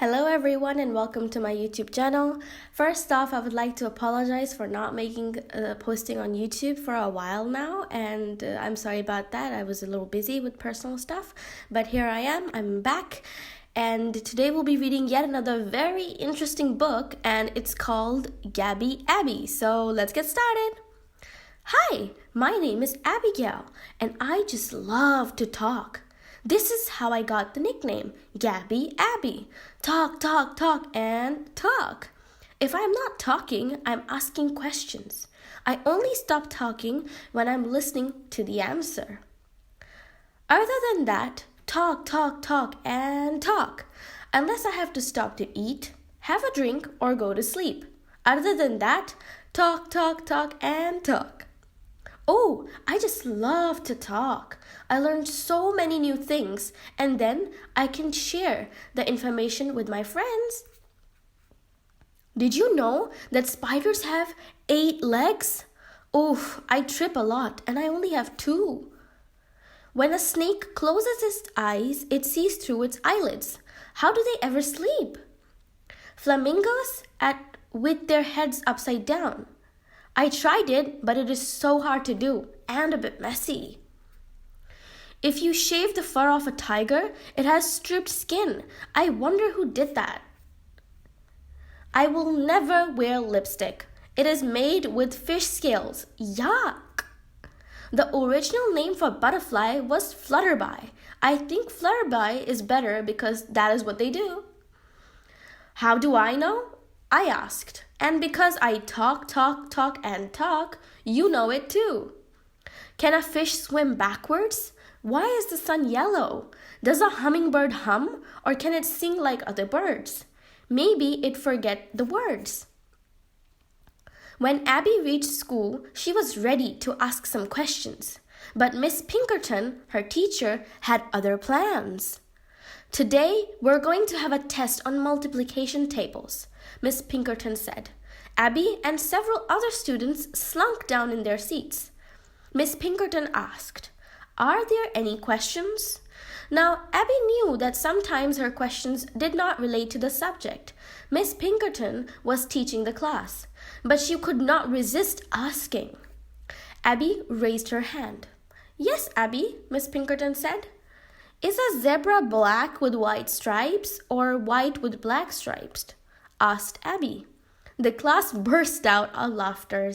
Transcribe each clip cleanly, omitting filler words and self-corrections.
Hello everyone and welcome to my YouTube channel. First off, I would like to apologize for not making posting on YouTube for a while now, and I'm sorry about that. I was a little busy with personal stuff, but here I am. I'm back, and today we'll be reading yet another very interesting book, and it's called Gabby Abby. So let's get started. Hi, my name is Abigail, and I just love to talk. This is how I got the nickname, Gabby Abby. Talk, talk, talk, and talk. If I'm not talking, I'm asking questions. I only stop talking when I'm listening to the answer. Other than that, talk, talk, talk, and talk. Unless I have to stop to eat, have a drink, or go to sleep. Other than that, talk, talk, talk, and talk. Oh, I just love to talk. I learned so many new things, and then I can share the information with my friends. Did you know that spiders have 8 legs? Oof, I trip a lot, and I only have 2. When a snake closes its eyes, it sees through its eyelids. How do they ever sleep? Flamingos with their heads upside down. I tried it, but it is so hard to do and a bit messy. If you shave the fur off a tiger, it has stripped skin. I wonder who did that. I will never wear lipstick. It is made with fish scales. Yuck! The original name for butterfly was flutterby. I think flutterby is better because that is what they do. How do I know? I asked. And because I talk, talk, talk, and talk, you know it too. Can a fish swim backwards? Why is the sun yellow? Does a hummingbird hum, or can it sing like other birds? Maybe it forget the words. When Abby reached school, she was ready to ask some questions. But Miss Pinkerton, her teacher, had other plans. Today, we're going to have a test on multiplication tables, Miss Pinkerton said. Abby and several other students slunk down in their seats. Miss Pinkerton asked, "Are there any questions?" Now, Abby knew that sometimes her questions did not relate to the subject. Miss Pinkerton was teaching the class, but she could not resist asking. Abby raised her hand. "Yes, Abby," Miss Pinkerton said. "Is a zebra black with white stripes or white with black stripes?" asked Abby. The class burst out of laughter,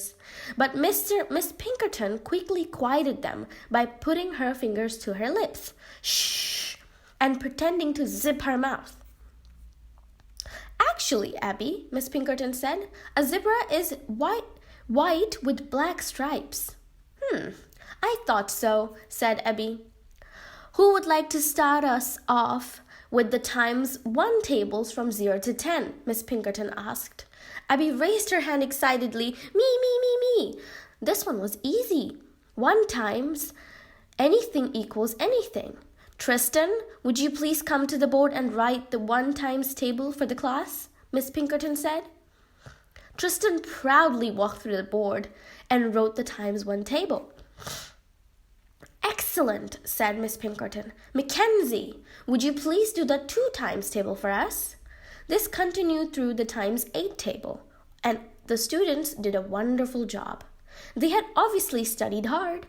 but Miss Pinkerton quickly quieted them by putting her fingers to her lips, shh, and pretending to zip her mouth. "Actually, Abby," Miss Pinkerton said, "a zebra is white with black stripes." I thought so," said Abby. "Who would like to start us off with the times 1 tables from 0 to 10, Miss Pinkerton asked. Abby raised her hand excitedly. Me. This one was easy. 1 times anything equals anything. Tristan, would you please come to the board and write the 1 times table for the class? Miss Pinkerton said. Tristan proudly walked through the board and wrote the times 1 table. Excellent, said Miss Pinkerton. Mackenzie, would you please do the 2 times table for us? This continued through the times 8 table, and the students did a wonderful job. They had obviously studied hard.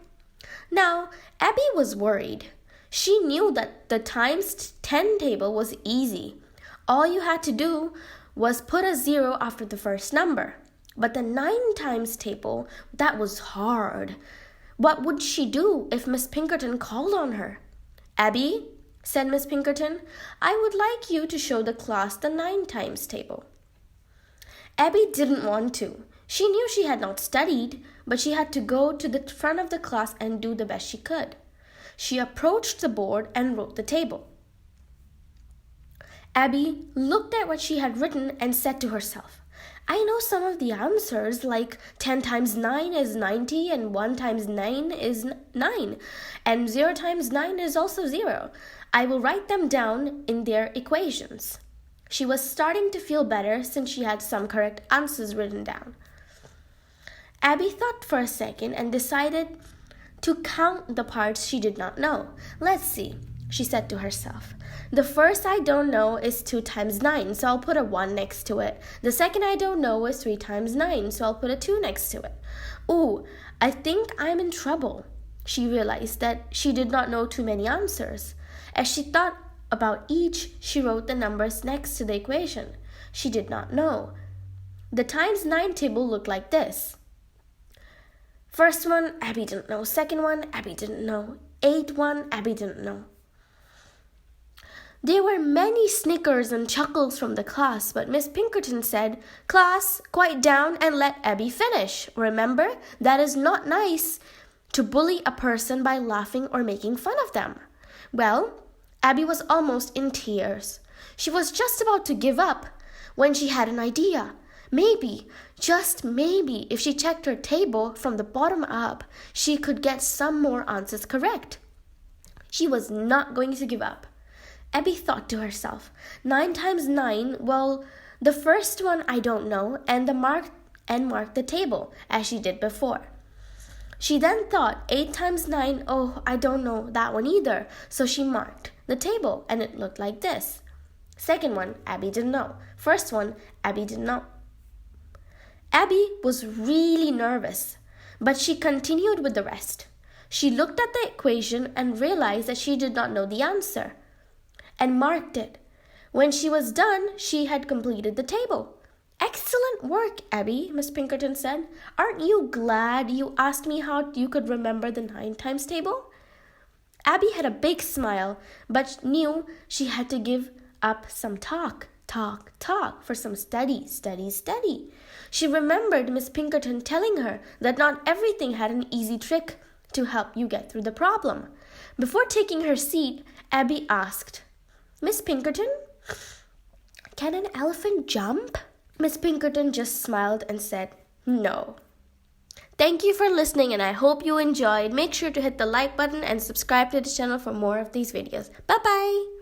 Now, Abby was worried. She knew that the times 10 table was easy. All you had to do was put a 0 after the first number. But the 9 times table, that was hard. What would she do if Miss Pinkerton called on her? Abby, said Miss Pinkerton, I would like you to show the class the 9 times table. Abby didn't want to. She knew she had not studied, but she had to go to the front of the class and do the best she could. She approached the board and wrote the table. Abby looked at what she had written and said to herself, I know some of the answers, like 10 times 9 is 90 and 1 times 9 is 9 and 0 times 9 is also 0. I will write them down in their equations. She was starting to feel better since she had some correct answers written down. Abby thought for a second and decided to count the parts she did not know. Let's see. she said to herself. The first I don't know is 2 times 9, so I'll put a 1 next to it. The second I don't know is 3 times 9, so I'll put a 2 next to it. Ooh, I think I'm in trouble. She realized that she did not know too many answers. As she thought about each, she wrote the numbers next to the equation. She did not know. The times 9 table looked like this. First one, Abby didn't know. Second one, Abby didn't know. 1, Abby didn't know. There were many snickers and chuckles from the class, but Miss Pinkerton said, "Class, quiet down and let Abby finish. Remember, that is not nice to bully a person by laughing or making fun of them." Well, Abby was almost in tears. She was just about to give up when she had an idea. Maybe, just maybe, if she checked her table from the bottom up, she could get some more answers correct. She was not going to give up. Abby thought to herself, 9 times 9, well, the first one I don't know, and marked the table, as she did before. She then thought, 8 times 9, oh, I don't know that one either, so she marked the table, and it looked like this. Second one, Abby didn't know. First one, Abby didn't know. Abby was really nervous, but she continued with the rest. She looked at the equation and realized that she did not know the answer, and marked it. When she was done, she had completed the table. "Excellent work, Abby," Miss Pinkerton said. "Aren't you glad you asked me how you could remember the 9 times table?" Abby had a big smile, but knew she had to give up some talk for some study. She remembered Miss Pinkerton telling her that not everything had an easy trick to help you get through the problem. Before taking her seat, Abby asked, "Miss Pinkerton, can an elephant jump?" Miss Pinkerton just smiled and said, "No." Thank you for listening, and I hope you enjoyed. Make sure to hit the like button and subscribe to the channel for more of these videos. Bye-bye!